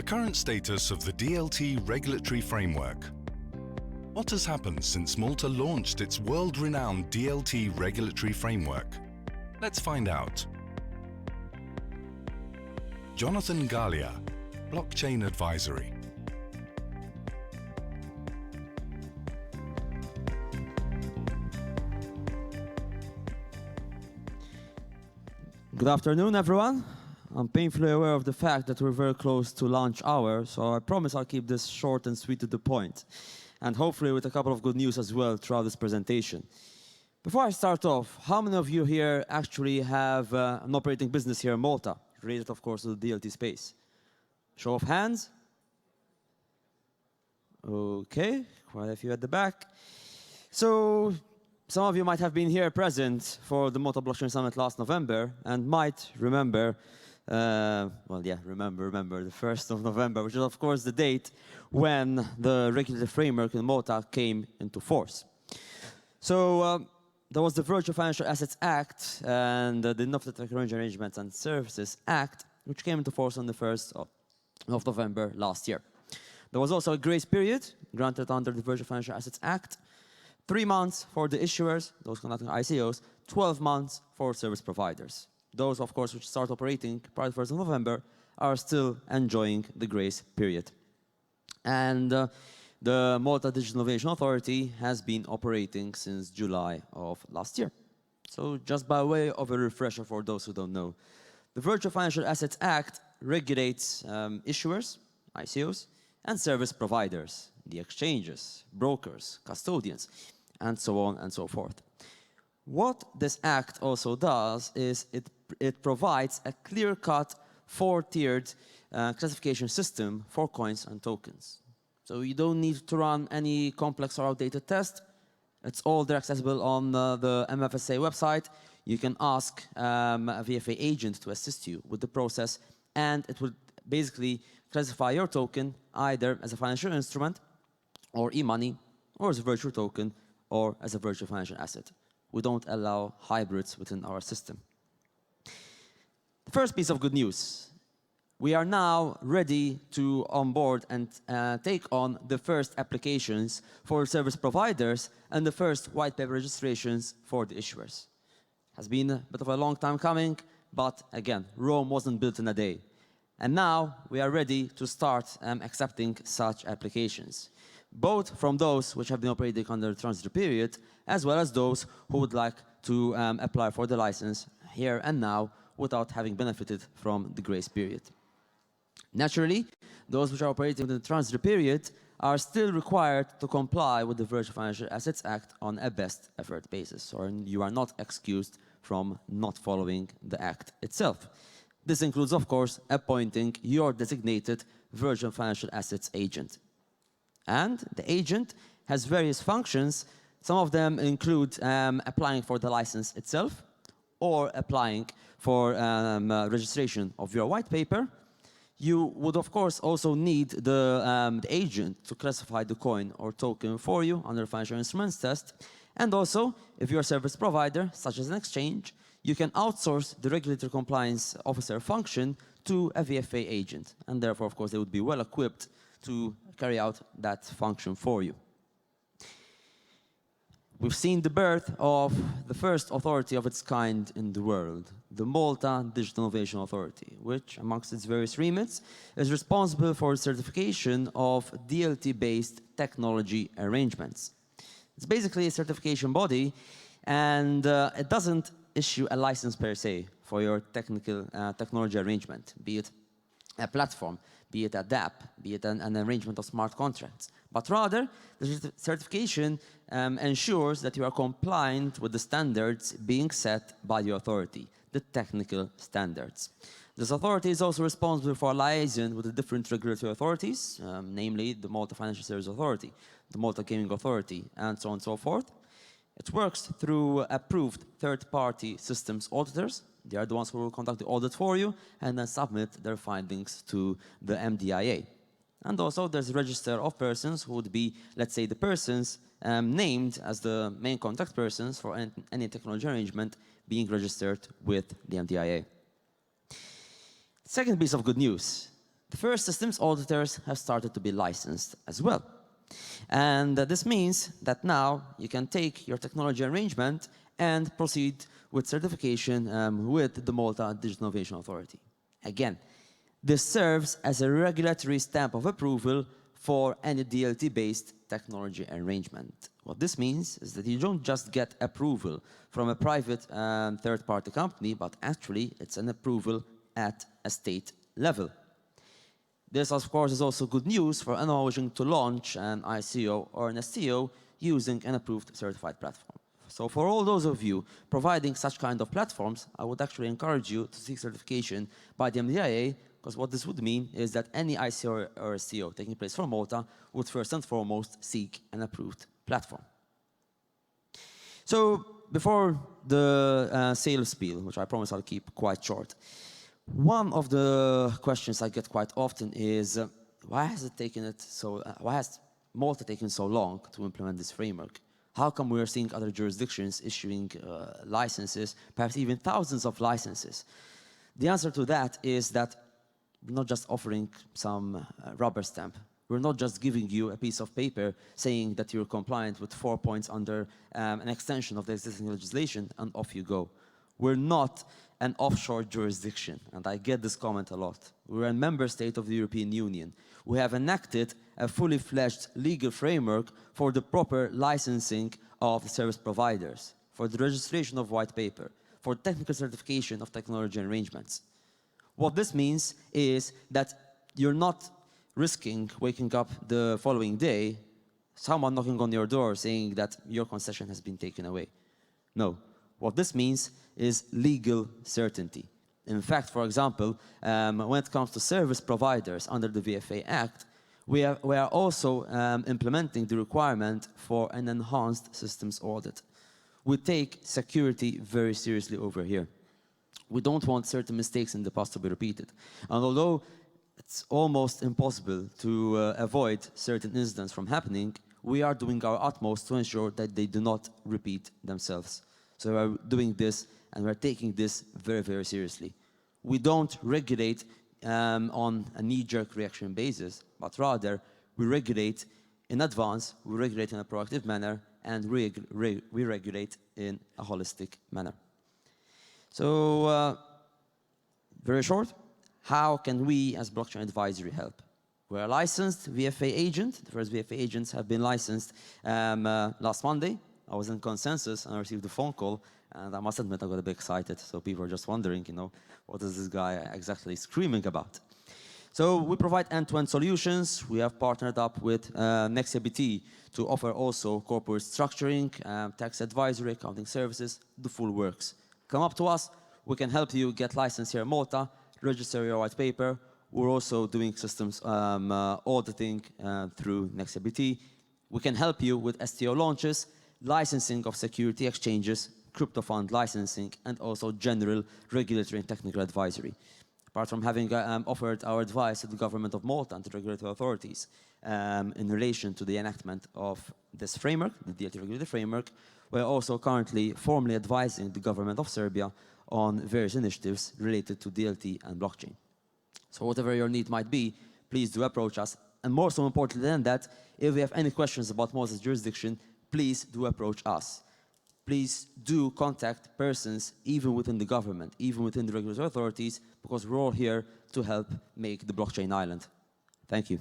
The current status of the DLT regulatory framework. What has happened since Malta launched its world-renowned DLT regulatory framework? Let's find out. Jonathan Galea, Blockchain Advisory. Good afternoon, everyone. I'm painfully aware of the fact that we're very close to lunch hour, so I promise I'll keep this short and sweet to the point, and hopefully with a couple of good news as well throughout this presentation. Before I start off, how many of you here actually have an operating business here in Malta, related of course to the DLT space? Show of hands. Okay, quite a few at the back. So, some of you might have been here present for the Malta Blockchain Summit last November and might remember, remember the 1st of November, which is of course the date when the regulatory framework in Malta came into force. So there was the Virtual Financial Assets Act and the Innovative Technology Arrangements and Services Act, which came into force on the 1st of November last year. There was also a grace period granted under the Virtual Financial Assets Act, 3 months for the issuers, those conducting ICOs, 12 months for service providers. Those, of course, which start operating prior to 1st of November are still enjoying the grace period. And the Malta Digital Innovation Authority has been operating since July of last year. So just by way of a refresher for those who don't know, the Virtual Financial Assets Act regulates issuers, ICOs, and service providers, the exchanges, brokers, custodians, and so on and so forth. What this act also does is it provides a clear-cut, 4-tiered classification system for coins and tokens. So you don't need to run any complex or outdated test. It's all there accessible on the MFSA website. You can ask a VFA agent to assist you with the process, and it will basically classify your token either as a financial instrument, or e-money, or as a virtual token, or as a virtual financial asset. We don't allow hybrids within our system. The first piece of good news. We are now ready to onboard and take on the first applications for service providers and the first white paper registrations for the issuers. Has been a bit of a long time coming, but again, Rome wasn't built in a day. And now we are ready to start accepting such applications, both from those which have been operating under the transitory period, as well as those who would like to apply for the license here and now without having benefited from the grace period. Naturally, those which are operating within the transitory period are still required to comply with the Virtual Financial Assets Act on a best effort basis, or you are not excused from not following the act itself. This includes, of course, appointing your designated virtual financial assets agent. And the agent has various functions. Some of them include applying for the license itself, or applying for registration of your white paper. You would, of course, also need the agent to classify the coin or token for you under the financial instruments test. And also, if you're a service provider, such as an exchange, you can outsource the regulatory compliance officer function to a VFA agent. And therefore, of course, they would be well equipped to carry out that function for you. We've seen the birth of the first authority of its kind in the world, the Malta Digital Innovation Authority, which, amongst its various remits, is responsible for certification of DLT-based technology arrangements. It's basically a certification body, and it doesn't issue a license per se for your technology arrangement, be it a platform, be it a DApp, be it an arrangement of smart contracts. But rather, the certification ensures that you are compliant with the standards being set by the authority, the technical standards. This authority is also responsible for liaison with the different regulatory authorities, namely the Malta Financial Services Authority, the Malta Gaming Authority, and so on and so forth. It works through approved third-party systems auditors. They are the ones who will conduct the audit for you and then submit their findings to the MDIA. And also there's a register of persons who would be, let's say, the persons named as the main contact persons for any technology arrangement being registered with the MDIA. Second piece of good news. the first systems auditors have started to be licensed as well. And this means that now you can take your technology arrangement and proceed with certification with the Malta Digital Innovation Authority. Again, this serves as a regulatory stamp of approval for any DLT-based technology arrangement. What this means is that you don't just get approval from a private third-party company, but actually it's an approval at a state level. This, of course, is also good news for anyone wishing to launch an ICO or an STO using an approved certified platform. So for all those of you providing such kind of platforms, I would actually encourage you to seek certification by the MDIA, because what this would mean is that any ICO or STO taking place from Malta would first and foremost seek an approved platform. So before the sales spiel, which I promise I'll keep quite short, one of the questions I get quite often is why has Malta taken so long to implement this framework? How come we are seeing other jurisdictions issuing licenses, perhaps even thousands of licenses? The answer to that is that we're not just offering some rubber stamp. We're not just giving you a piece of paper saying that you're compliant with 4 points under an extension of the existing legislation, and off you go. We're not an offshore jurisdiction, and I get this comment a lot. We're a member state of the European Union. We have enacted a fully fledged legal framework for the proper licensing of the service providers, for the registration of white paper, for technical certification of technology arrangements. What this means is that you're not risking waking up the following day, someone knocking on your door saying that your concession has been taken away. No. What this means is legal certainty. In fact, for example, when it comes to service providers under the VFA Act, we are also implementing the requirement for an enhanced systems audit. We take security very seriously over here. We don't want certain mistakes in the past to be repeated. And although it's almost impossible to avoid certain incidents from happening, we are doing our utmost to ensure that they do not repeat themselves. So we're doing this and we're taking this very, very seriously. We don't regulate on a knee-jerk reaction basis, but rather we regulate in advance, we regulate in a proactive manner, and we regulate in a holistic manner. So, very short, how can we as Blockchain Advisory help? We're a licensed VFA agent. The first VFA agents have been licensed last Monday. I was in consensus and I received a phone call, and I must admit I got a bit excited. So people are just wondering, you know, what is this guy exactly screaming about? So we provide end-to-end solutions. We have partnered up with NextABT to offer also corporate structuring, tax advisory, accounting services, the full works. Come up to us. We can help you get licensed here in Malta, register your white paper. We're also doing systems auditing through NextABT. We can help you with STO launches, licensing of security exchanges, crypto fund licensing, and also general regulatory and technical advisory. Apart from having offered our advice to the government of Malta and to regulatory authorities in relation to the enactment of this framework, the DLT regulatory framework, we're also currently formally advising the government of Serbia on various initiatives related to DLT and blockchain. So whatever your need might be, please do approach us. And more so importantly than that, if you have any questions about Malta's jurisdiction, please do approach us. Please do contact persons even within the government, even within the regulatory authorities, because we're all here to help make the blockchain island. Thank you.